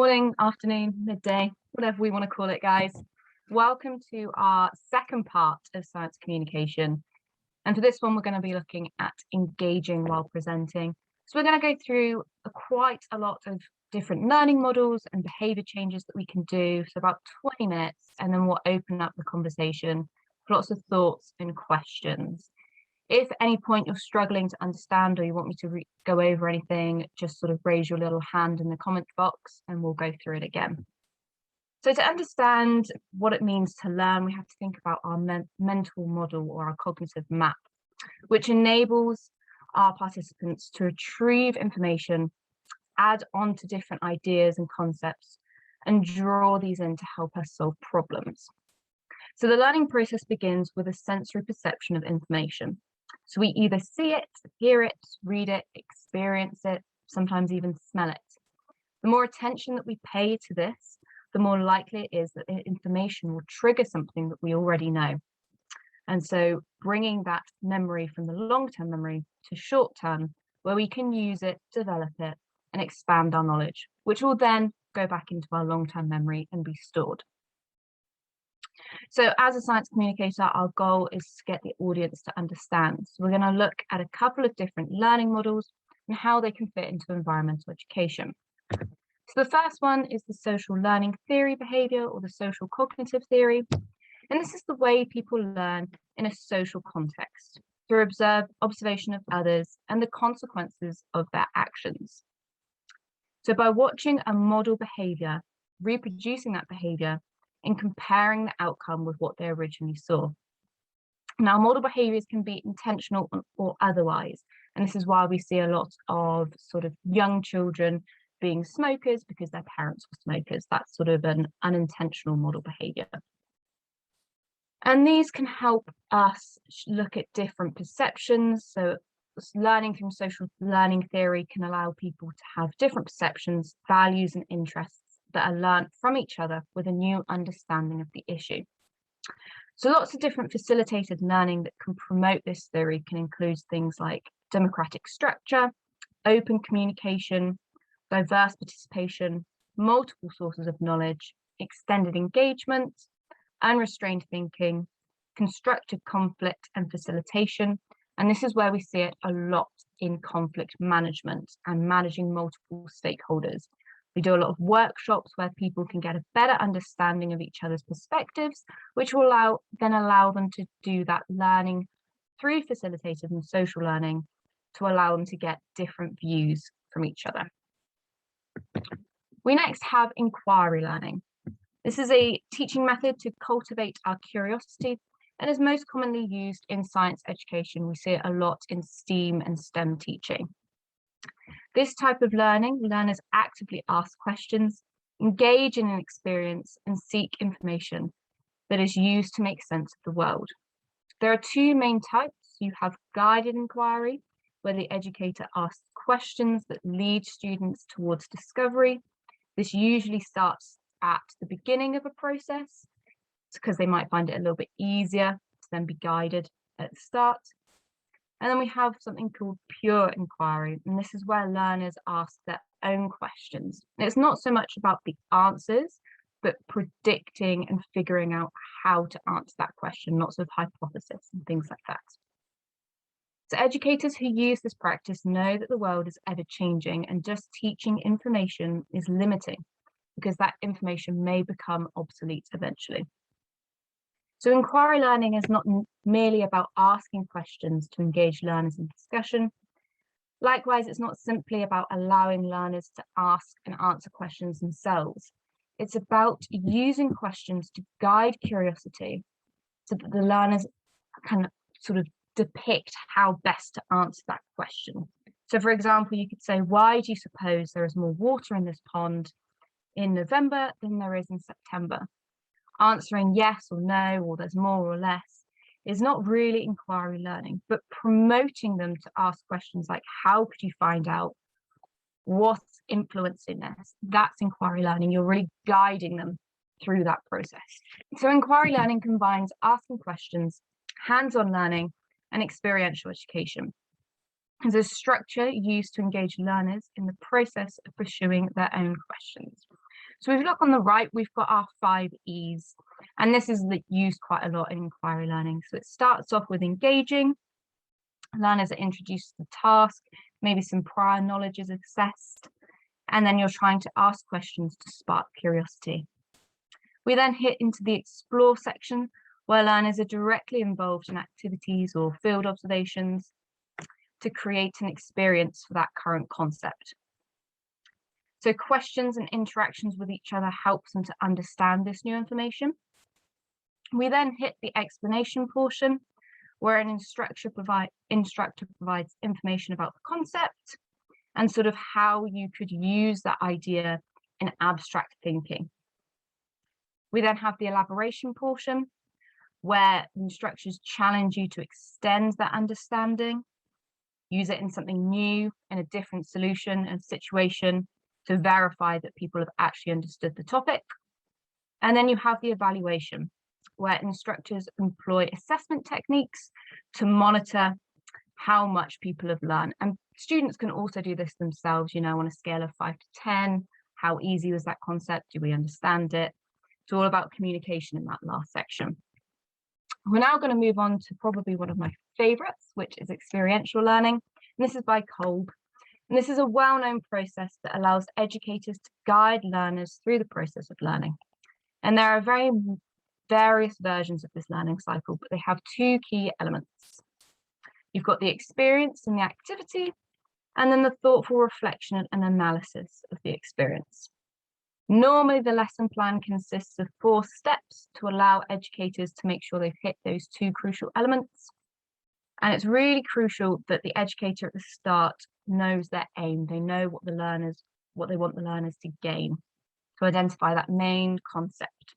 Morning, afternoon, midday, whatever we want to call it, guys. Welcome to our second part of science communication. And for this one, we're going to be looking at engaging while presenting. So we're going to go through quite a lot of different learning models and behavior changes that we can do. So about 20 minutes, and then we'll open up the conversation for lots of thoughts and questions. If at any point you're struggling to understand or you want me to go over anything, just sort of raise your little hand in the comment box and we'll go through it again. So to understand what it means to learn, we have to think about our mental model or our cognitive map, which enables our participants to retrieve information, add on to different ideas and concepts, and draw these in to help us solve problems. So the learning process begins with a sensory perception of information. So we either see it, hear it, read it, experience it, sometimes even smell it. The more attention that we pay to this, the more likely it is that the information will trigger something that we already know. And so bringing that memory from the long-term memory to short-term, where we can use it, develop it, and expand our knowledge, which will then go back into our long-term memory and be stored. So as a science communicator, our goal is to get the audience to understand. So we're going to look at a couple of different learning models and how they can fit into environmental education. So the first one is the social learning theory behavior, or the social cognitive theory. And this is the way people learn in a social context through observation of others and the consequences of their actions. So by watching a model behavior, reproducing that behavior, and comparing the outcome with what they originally saw. Now, model behaviors can be intentional or otherwise, and this is why we see a lot of sort of young children being smokers because their parents were smokers. That's sort of an unintentional model behavior. And these can help us look at different perceptions. So learning from social learning theory can allow people to have different perceptions, values, and interests that are learned from each other with a new understanding of the issue. So lots of different facilitated learning that can promote this theory can include things like democratic structure, open communication, diverse participation, multiple sources of knowledge, extended engagement, unrestrained thinking, constructive conflict and facilitation. And this is where we see it a lot in conflict management and managing multiple stakeholders. We do a lot of workshops where people can get a better understanding of each other's perspectives, which will allow them to do that learning through facilitated and social learning to allow them to get different views from each other. We next have inquiry learning. This is a teaching method to cultivate our curiosity and is most commonly used in science education. We see it a lot in STEAM and STEM teaching. This type of learning, learners actively ask questions, engage in an experience, and seek information that is used to make sense of the world. There are two main types. You have guided inquiry, where the educator asks questions that lead students towards discovery. This usually starts at the beginning of a process because they might find it a little bit easier to then be guided at the start. And then we have something called pure inquiry, and this is where learners ask their own questions. And it's not so much about the answers, but predicting and figuring out how to answer that question, lots of hypotheses and things like that. So educators who use this practice know that the world is ever changing and just teaching information is limiting because that information may become obsolete eventually. So inquiry learning is not merely about asking questions to engage learners in discussion. Likewise, it's not simply about allowing learners to ask and answer questions themselves. It's about using questions to guide curiosity so that the learners can sort of depict how best to answer that question. So for example, you could say, why do you suppose there is more water in this pond in November than there is in September? Answering yes or no, or there's more or less, is not really inquiry learning, but promoting them to ask questions like, how could you find out what's influencing this? That's inquiry learning. You're really guiding them through that process. So inquiry learning combines asking questions, hands-on learning, and experiential education. It's a structure used to engage learners in the process of pursuing their own questions. So if you look on the right, we've got our 5 E's, and this is used quite a lot in inquiry learning. So it starts off with engaging. Learners are introduced to the task, maybe some prior knowledge is assessed, and then you're trying to ask questions to spark curiosity. We then hit into the explore section, where learners are directly involved in activities or field observations to create an experience for that current concept. So questions and interactions with each other helps them to understand this new information. We then hit the explanation portion, where an instructor provides information about the concept and sort of how you could use that idea in abstract thinking. We then have the elaboration portion, where instructors challenge you to extend that understanding, use it in something new, in a different solution and situation to verify that people have actually understood the topic. And then you have the evaluation, where instructors employ assessment techniques to monitor how much people have learned. And students can also do this themselves, you know, on a scale of 5 to 10, how easy was that concept? Do we understand it? It's all about communication in that last section. We're now going to move on to probably one of my favorites, which is experiential learning. And this is by Kolb. And this is a well-known process that allows educators to guide learners through the process of learning. And there are various versions of this learning cycle, but they have 2 key elements. You've got the experience and the activity, and then the thoughtful reflection and analysis of the experience. Normally, the lesson plan consists of 4 steps to allow educators to make sure they've hit those 2 crucial elements. And it's really crucial that the educator at the start knows their aim. They know what they want the learners to gain, to identify that main concept,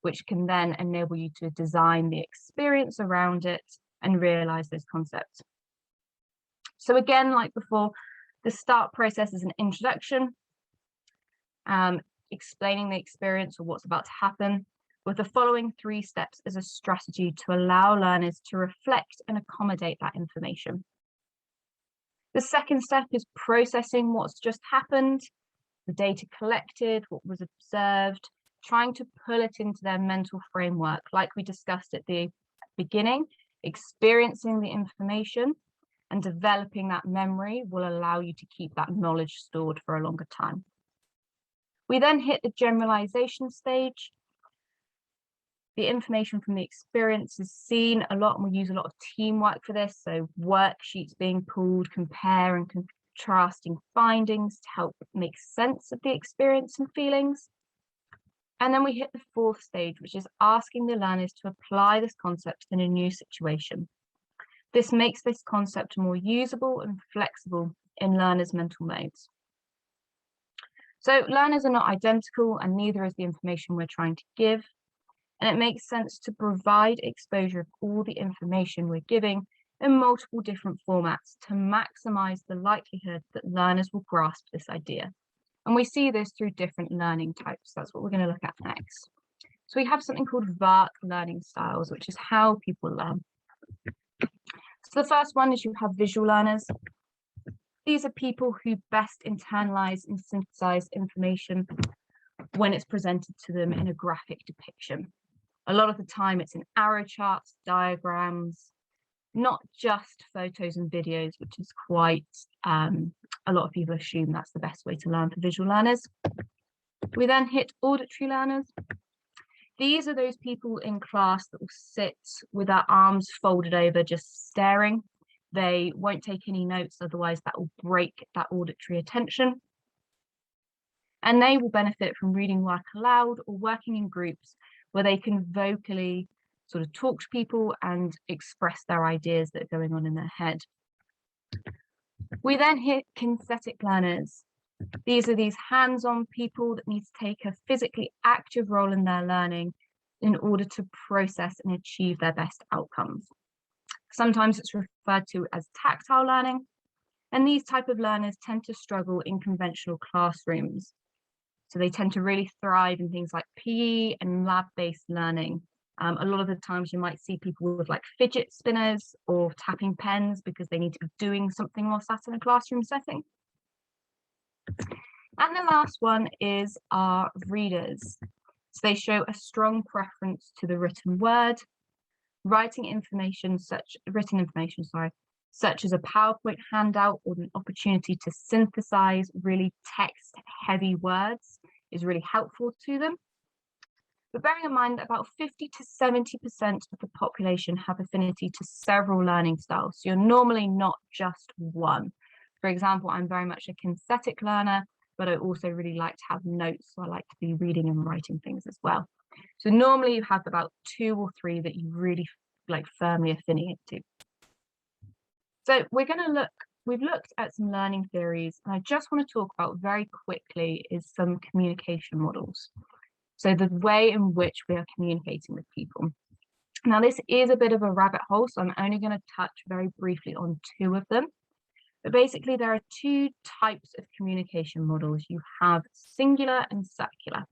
which can then enable you to design the experience around it and realize those concepts. So again, like before, the start process is an introduction, explaining the experience or what's about to happen, with the following 3 steps as a strategy to allow learners to reflect and accommodate that information. The second step is processing what's just happened, the data collected, what was observed, trying to pull it into their mental framework, like we discussed at the beginning. Experiencing the information and developing that memory will allow you to keep that knowledge stored for a longer time. We then hit the generalization stage. The information from the experience is seen a lot, and we use a lot of teamwork for this. So worksheets being pulled, compare and contrasting findings to help make sense of the experience and feelings. And then we hit the 4th stage, which is asking the learners to apply this concept in a new situation. This makes this concept more usable and flexible in learners' mental modes. So learners are not identical, and neither is the information we're trying to give. And it makes sense to provide exposure of all the information we're giving in multiple different formats to maximize the likelihood that learners will grasp this idea. And we see this through different learning types. That's what we're going to look at next. So we have something called VARK learning styles, which is how people learn. So the first one is you have visual learners. These are people who best internalize and synthesize information when it's presented to them in a graphic depiction. A lot of the time it's in arrow charts, diagrams, not just photos and videos, which is quite, a lot of people assume that's the best way to learn for visual learners. We then hit auditory learners. These are those people in class that will sit with their arms folded over, just staring. They won't take any notes, otherwise that will break that auditory attention. And they will benefit from reading work aloud or working in groups where they can vocally sort of talk to people and express their ideas that are going on in their head. We then hit kinesthetic learners. These are these hands-on people that need to take a physically active role in their learning in order to process and achieve their best outcomes. Sometimes it's referred to as tactile learning, and these type of learners tend to struggle in conventional classrooms. So they tend to really thrive in things like PE and lab-based learning. A lot of the times you might see people with like fidget spinners or tapping pens because they need to be doing something while sat in a classroom setting. And the last one is our readers. So they show a strong preference to the written word, written information, such as a PowerPoint handout or an opportunity to synthesize really text-heavy words is really helpful to them. But bearing in mind that about 50 to 70% of the population have affinity to several learning styles. So you're normally not just one. For example, I'm very much a kinesthetic learner, but I also really like to have notes. So I like to be reading and writing things as well. So normally you have about 2 or 3 that you really firmly affiliate to. So we've looked at some learning theories, and I just want to talk about very quickly is some communication models. So the way in which we are communicating with people. Now, this is a bit of a rabbit hole, so I'm only going to touch very briefly on 2 of them. But basically, there are 2 types of communication models. You have singular and circular.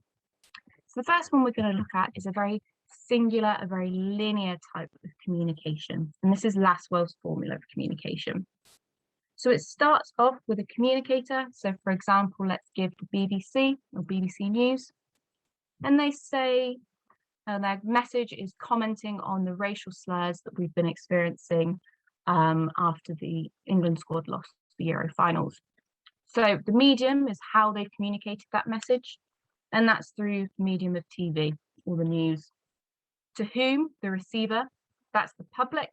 So the first one we're going to look at is a very singular, a very linear type of communication. And this is Laswell's formula of communication. So it starts off with a communicator. So for example, let's give the BBC or BBC News. And they say, their message is commenting on the racial slurs that we've been experiencing after the England squad lost the Euro finals. So the medium is how they've communicated that message, and that's through the medium of TV or the news. To whom? The receiver, that's the public.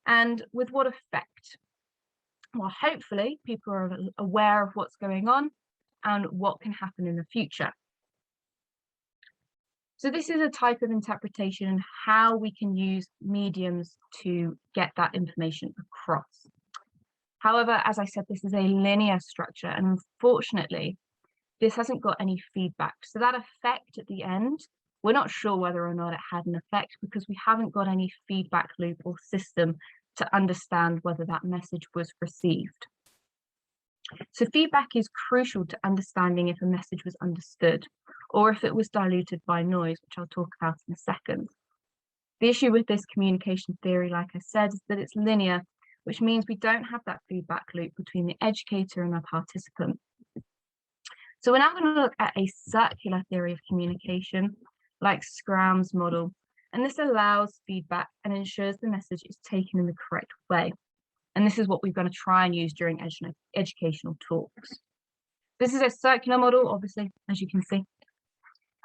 And with what effect? Well, hopefully people are aware of what's going on and what can happen in the future. So this is a type of interpretation and how we can use mediums to get that information across. However, as I said, this is a linear structure, and unfortunately, this hasn't got any feedback. So that effect at the end, we're not sure whether or not it had an effect because we haven't got any feedback loop or system to understand whether that message was received. So feedback is crucial to understanding if a message was understood or if it was diluted by noise, which I'll talk about in a second. The issue with this communication theory, like I said, is that it's linear, which means we don't have that feedback loop between the educator and the participant. So we're now going to look at a circular theory of communication, like Scram's model, and this allows feedback and ensures the message is taken in the correct way. And this is what we're going to try and use during educational talks. This is a circular model, obviously, as you can see.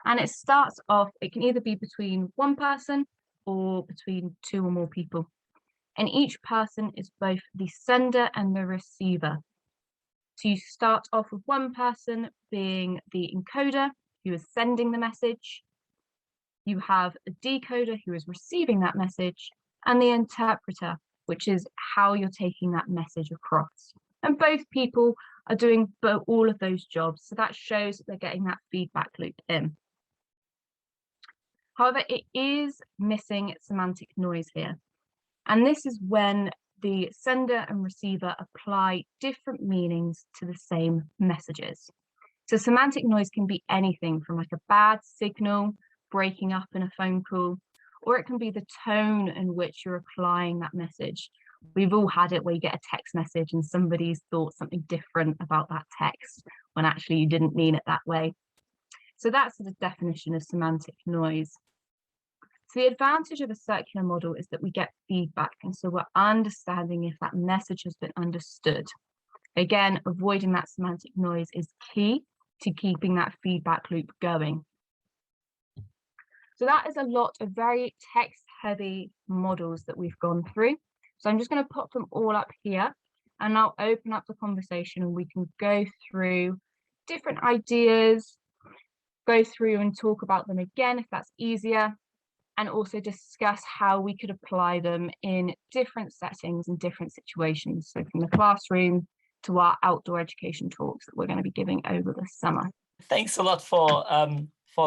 And it starts off, it can either be between one person or between 2 or more people. And each person is both the sender and the receiver. So you start off with one person being the encoder who is sending the message. You have a decoder who is receiving that message, and the interpreter, which is how you're taking that message across. And both people are doing all of those jobs. So that shows that they're getting that feedback loop in. However, it is missing semantic noise here. And this is when the sender and receiver apply different meanings to the same messages. So semantic noise can be anything from like a bad signal, breaking up in a phone call, or it can be the tone in which you're applying that message. We've all had it where you get a text message and somebody's thought something different about that text when actually you didn't mean it that way. So that's the definition of semantic noise. So the advantage of a circular model is that we get feedback, and so we're understanding if that message has been understood. Again, avoiding that semantic noise is key to keeping that feedback loop going. So that is a lot of very text-heavy models that we've gone through. So I'm just going to pop them all up here, and I'll open up the conversation and we can go through different ideas, go through and talk about them again if that's easier, and also discuss how we could apply them in different settings and different situations. So from the classroom to our outdoor education talks that we're going to be giving over the summer. Thanks a lot for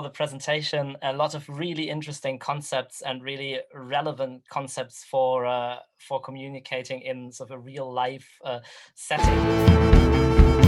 the presentation. A lot of really interesting concepts and really relevant concepts for communicating in sort of a real life setting.